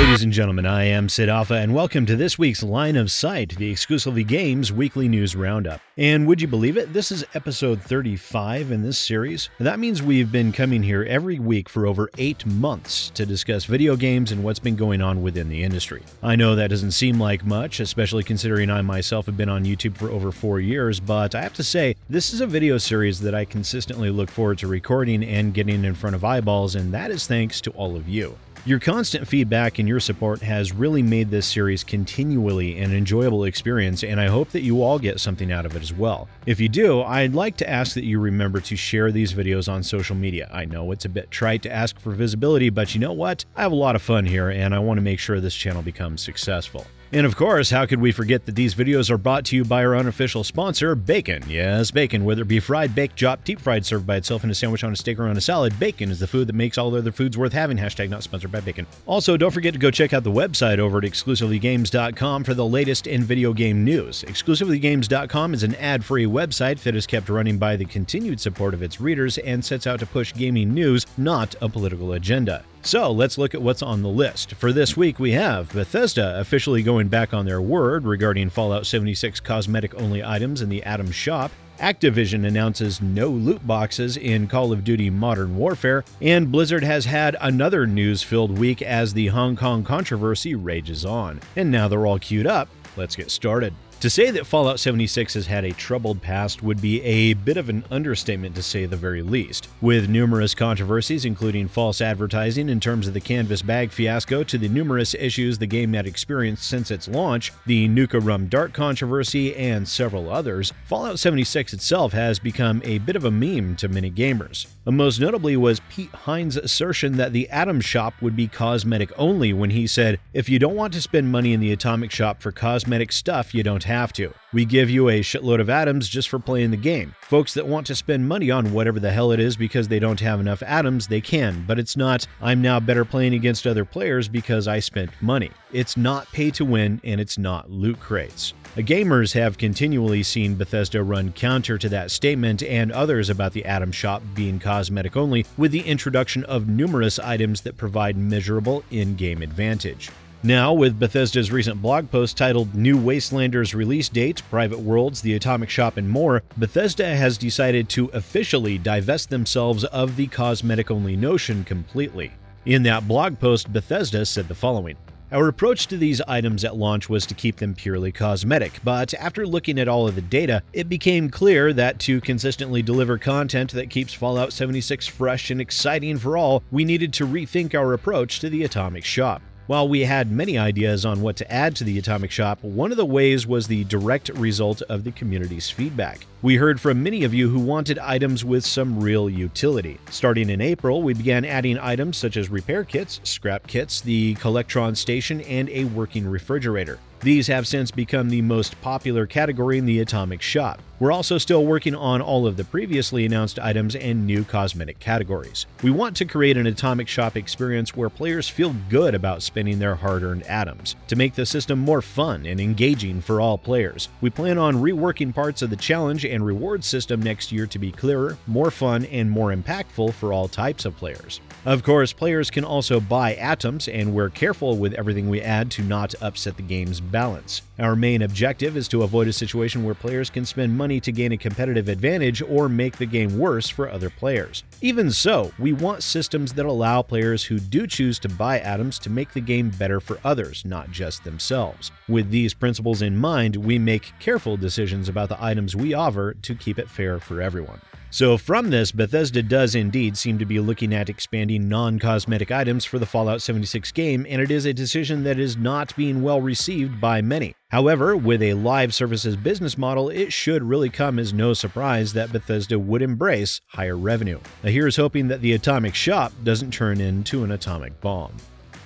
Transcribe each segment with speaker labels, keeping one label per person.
Speaker 1: Ladies and gentlemen, I am Sid Alpha, and welcome to this week's Line of Sight, the Exclusively Games weekly news roundup. And would you believe it? This is episode 35 in this series. That means we've been coming here every week for over 8 months to discuss video games and what's been going on within the industry. I know that doesn't seem like much, especially considering I myself have been on YouTube for over 4 years, but I have to say, this is a video series that I consistently look forward to recording and getting in front of eyeballs, and that is thanks to all of you. Your constant feedback and your support has really made this series continually an enjoyable experience, and I hope that you all get something out of it as well. If you do, I'd like to ask that you remember to share these videos on social media. I know it's a bit trite to ask for visibility, but you know what? I have a lot of fun here, and I want to make sure this channel becomes successful. And of course, how could we forget that these videos are brought to you by our unofficial sponsor, bacon. Yes, bacon. Whether it be fried, baked, chopped, deep fried, served by itself in a sandwich, on a steak, or on a salad, bacon is the food that makes all other foods worth having. Hashtag not sponsored by bacon. Also, don't forget to go check out the website over at exclusivelygames.com for the latest in video game news. Exclusivelygames.com is an ad-free website that is kept running by the continued support of its readers and sets out to push gaming news, not a political agenda. So let's look at what's on the list. For this week, we have Bethesda officially going back on their word regarding Fallout 76 cosmetic-only items in the Atom Shop. Activision announces no loot boxes in Call of Duty Modern Warfare, and Blizzard has had another news-filled week as the Hong Kong controversy rages on. And now they're all queued up. Let's get started. To say that Fallout 76 has had a troubled past would be a bit of an understatement to say the very least. With numerous controversies, including false advertising in terms of the canvas bag fiasco to the numerous issues the game had experienced since its launch, the Nuka Rum Dart controversy, and several others, Fallout 76 itself has become a bit of a meme to many gamers. Most notably was Pete Hines' assertion that the Atom Shop would be cosmetic only when he said, "If you don't want to spend money in the Atomic Shop for cosmetic stuff, you don't have to. We give you a shitload of atoms just for playing the game. Folks that want to spend money on whatever the hell it is because they don't have enough atoms, they can, but it's not, I'm now better playing against other players because I spent money. It's not pay to win, and it's not loot crates." Gamers have continually seen Bethesda run counter to that statement and others about the Atom Shop being cosmetic only, with the introduction of numerous items that provide measurable in-game advantage. Now, with Bethesda's recent blog post titled New Wastelanders Release Date, Private Worlds, The Atomic Shop, and more, Bethesda has decided to officially divest themselves of the cosmetic-only notion completely. In that blog post, Bethesda said the following: "Our approach to these items at launch was to keep them purely cosmetic, but after looking at all of the data, it became clear that to consistently deliver content that keeps Fallout 76 fresh and exciting for all, we needed to rethink our approach to the Atomic Shop." While we had many ideas on what to add to the Atomic Shop, one of the ways was the direct result of the community's feedback. We heard from many of you who wanted items with some real utility. Starting in April, we began adding items such as repair kits, scrap kits, the Collectron Station, and a working refrigerator. These have since become the most popular category in the Atomic Shop. We're also still working on all of the previously announced items and new cosmetic categories. We want to create an Atomic Shop experience where players feel good about spending their hard-earned atoms. To make the system more fun and engaging for all players, we plan on reworking parts of the challenge and reward system next year to be clearer, more fun, and more impactful for all types of players. Of course, players can also buy atoms, and we're careful with everything we add to not upset the game's balance. Our main objective is to avoid a situation where players can spend money to gain a competitive advantage or make the game worse for other players. Even so, we want systems that allow players who do choose to buy atoms to make the game better for others, not just themselves. With these principles in mind, we make careful decisions about the items we offer to keep it fair for everyone. So from this, Bethesda does indeed seem to be looking at expanding non-cosmetic items for the Fallout 76 game, and it is a decision that is not being well received by many. However, with a live services business model, it should really come as no surprise that Bethesda would embrace higher revenue. Now here's hoping that the Atomic Shop doesn't turn into an atomic bomb.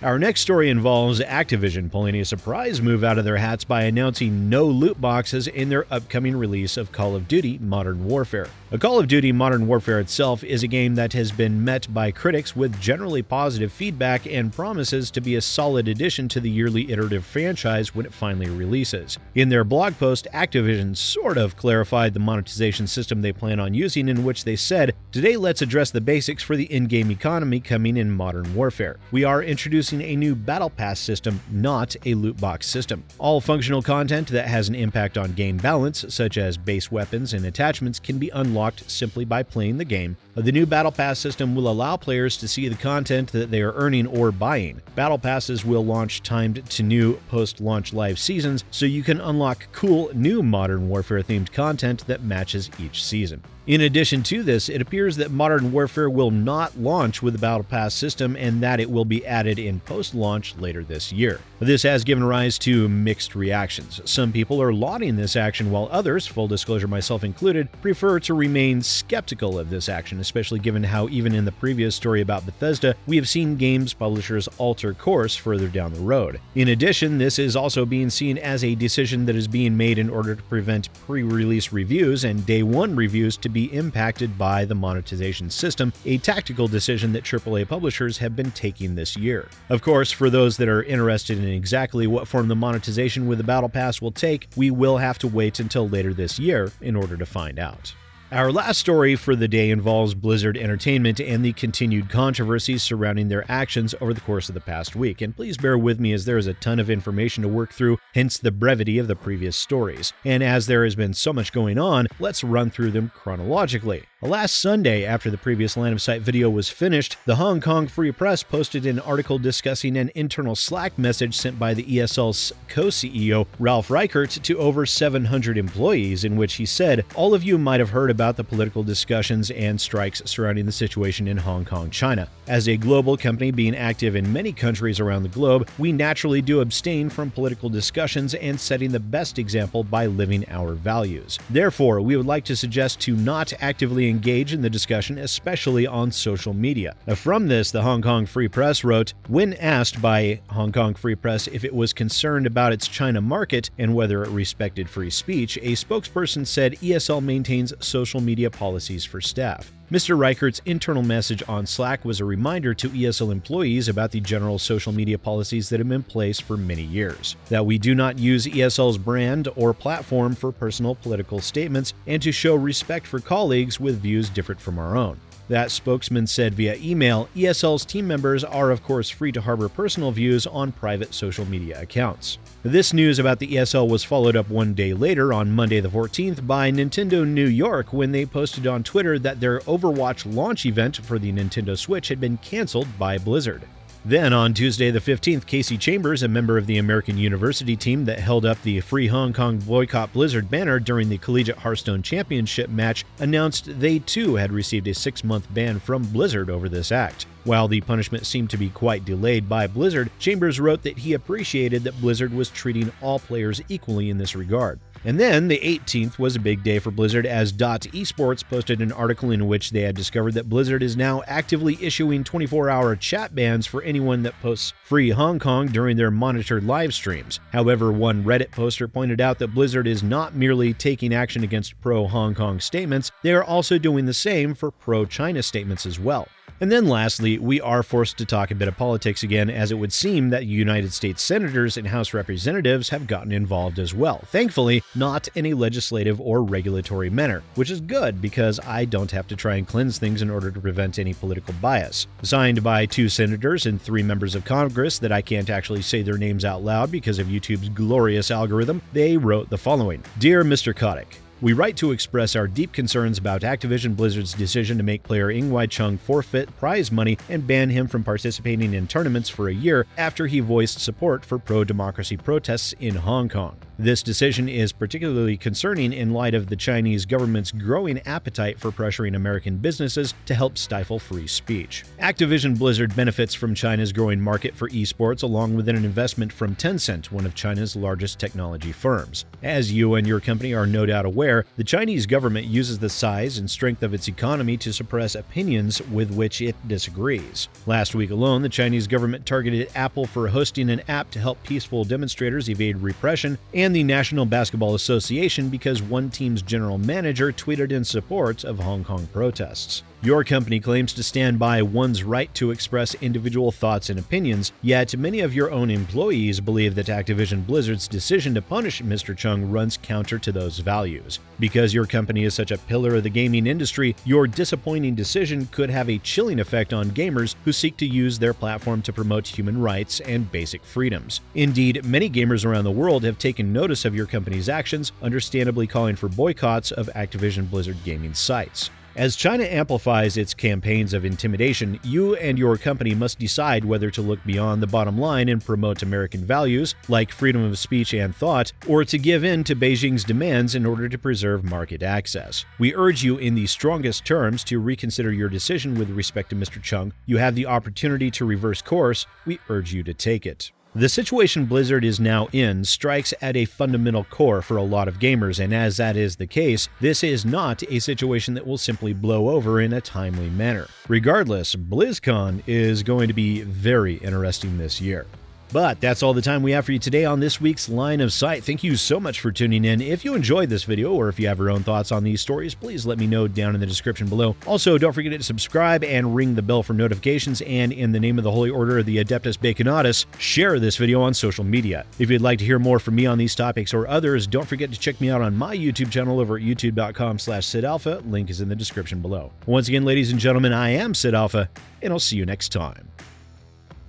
Speaker 1: Our next story involves Activision pulling a surprise move out of their hats by announcing no loot boxes in their upcoming release of Call of Duty Modern Warfare. A Call of Duty Modern Warfare itself is a game that has been met by critics with generally positive feedback and promises to be a solid addition to the yearly iterative franchise when it finally releases. In their blog post, Activision sort of clarified the monetization system they plan on using, in which they said, "Today let's address the basics for the in-game economy coming in Modern Warfare. We are introducing introducing a new Battle Pass system, not a loot box system. All functional content that has an impact on game balance, such as base weapons and attachments, can be unlocked simply by playing the game. The new Battle Pass system will allow players to see the content that they are earning or buying. Battle Passes will launch timed to new post-launch live seasons, so you can unlock cool new Modern Warfare-themed content that matches each season. In addition to this, it appears that Modern Warfare will not launch with the Battle Pass system and that it will be added in post-launch later this year. This has given rise to mixed reactions. Some people are lauding this action while others, full disclosure myself included, prefer to remain skeptical of this action, especially given how even in the previous story about Bethesda, we have seen games publishers alter course further down the road. In addition, this is also being seen as a decision that is being made in order to prevent pre-release reviews and day one reviews to be impacted by the monetization system, a tactical decision that AAA publishers have been taking this year. Of course, for those that are interested in exactly what form the monetization with the Battle Pass will take, we will have to wait until later this year in order to find out. Our last story for the day involves Blizzard Entertainment and the continued controversies surrounding their actions over the course of the past week, and please bear with me as there is a ton of information to work through, hence the brevity of the previous stories. And as there has been so much going on, let's run through them chronologically. Last Sunday, after the previous Line of Sight video was finished, the Hong Kong Free Press posted an article discussing an internal Slack message sent by the ESL's co-CEO, Ralph Reichert, to over 700 employees, in which he said, "All of you might have heard about the political discussions and strikes surrounding the situation in Hong Kong, China. As a global company being active in many countries around the globe, we naturally do abstain from political discussions and setting the best example by living our values. Therefore, we would like to suggest to not actively engage in the discussion, especially on social media." From this, the Hong Kong Free Press wrote, when asked by Hong Kong Free Press if it was concerned about its China market and whether it respected free speech, a spokesperson said ESL maintains social media policies for staff. Mr. Reichert's internal message on Slack was a reminder to ESL employees about the general social media policies that have been in place for many years, that we do not use ESL's brand or platform for personal political statements, and to show respect for colleagues with views different from our own. That spokesman said via email, ESL's team members are of course free to harbor personal views on private social media accounts. This news about the ESL was followed up one day later on Monday the 14th by Nintendo New York when they posted on Twitter that their Overwatch launch event for the Nintendo Switch had been canceled by Blizzard. Then, on Tuesday the 15th, Casey Chambers, a member of the American University team that held up the Free Hong Kong Boycott Blizzard banner during the Collegiate Hearthstone Championship match, announced they too had received a 6-month ban from Blizzard over this act. While the punishment seemed to be quite delayed by Blizzard, Chambers wrote that he appreciated that Blizzard was treating all players equally in this regard. And then, the 18th was a big day for Blizzard as .esports posted an article in which they had discovered that Blizzard is now actively issuing 24-hour chat bans for anyone that posts Free Hong Kong during their monitored live streams. However, one Reddit poster pointed out that Blizzard is not merely taking action against pro-Hong Kong statements, they are also doing the same for pro-China statements as well. And then lastly, we are forced to talk a bit of politics again, as it would seem that United States senators and House representatives have gotten involved as well. Thankfully, not in a legislative or regulatory manner, which is good because I don't have to try and cleanse things in order to prevent any political bias. Signed by 2 senators and 3 members of Congress that I can't actually say their names out loud because of YouTube's glorious algorithm, they wrote the following. Dear Mr. Kotick, we write to express our deep concerns about Activision Blizzard's decision to make player Ingwai Chung forfeit prize money and ban him from participating in tournaments for a year after he voiced support for pro-democracy protests in Hong Kong. This decision is particularly concerning in light of the Chinese government's growing appetite for pressuring American businesses to help stifle free speech. Activision Blizzard benefits from China's growing market for esports along with an investment from Tencent, one of China's largest technology firms. As you and your company are no doubt aware, the Chinese government uses the size and strength of its economy to suppress opinions with which it disagrees. Last week alone, the Chinese government targeted Apple for hosting an app to help peaceful demonstrators evade repression, and and the National Basketball Association because one team's general manager tweeted in support of Hong Kong protests. Your company claims to stand by one's right to express individual thoughts and opinions, yet many of your own employees believe that Activision Blizzard's decision to punish Mr. Chung runs counter to those values. Because your company is such a pillar of the gaming industry, your disappointing decision could have a chilling effect on gamers who seek to use their platform to promote human rights and basic freedoms. Indeed, many gamers around the world have taken notice of your company's actions, understandably calling for boycotts of Activision Blizzard gaming sites. As China amplifies its campaigns of intimidation, you and your company must decide whether to look beyond the bottom line and promote American values, like freedom of speech and thought, or to give in to Beijing's demands in order to preserve market access. We urge you in the strongest terms to reconsider your decision with respect to Mr. Chung. You have the opportunity to reverse course. We urge you to take it. The situation Blizzard is now in strikes at a fundamental core for a lot of gamers, and as that is the case, this is not a situation that will simply blow over in a timely manner. Regardless, BlizzCon is going to be very interesting this year. But that's all the time we have for you today on this week's Line of Sight. Thank you so much for tuning in. If you enjoyed this video or if you have your own thoughts on these stories, please let me know down in the description below. Also, don't forget to subscribe and ring the bell for notifications. And in the name of the Holy Order of the Adeptus Baconatus, share this video on social media. If you'd like to hear more from me on these topics or others, don't forget to check me out on my YouTube channel over at youtube.com/SidAlpha. Link is in the description below. Once again, ladies and gentlemen, I am Sid Alpha, and I'll see you next time.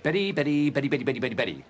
Speaker 2: Betty, Betty, Betty, Betty, Betty, Betty, Betty.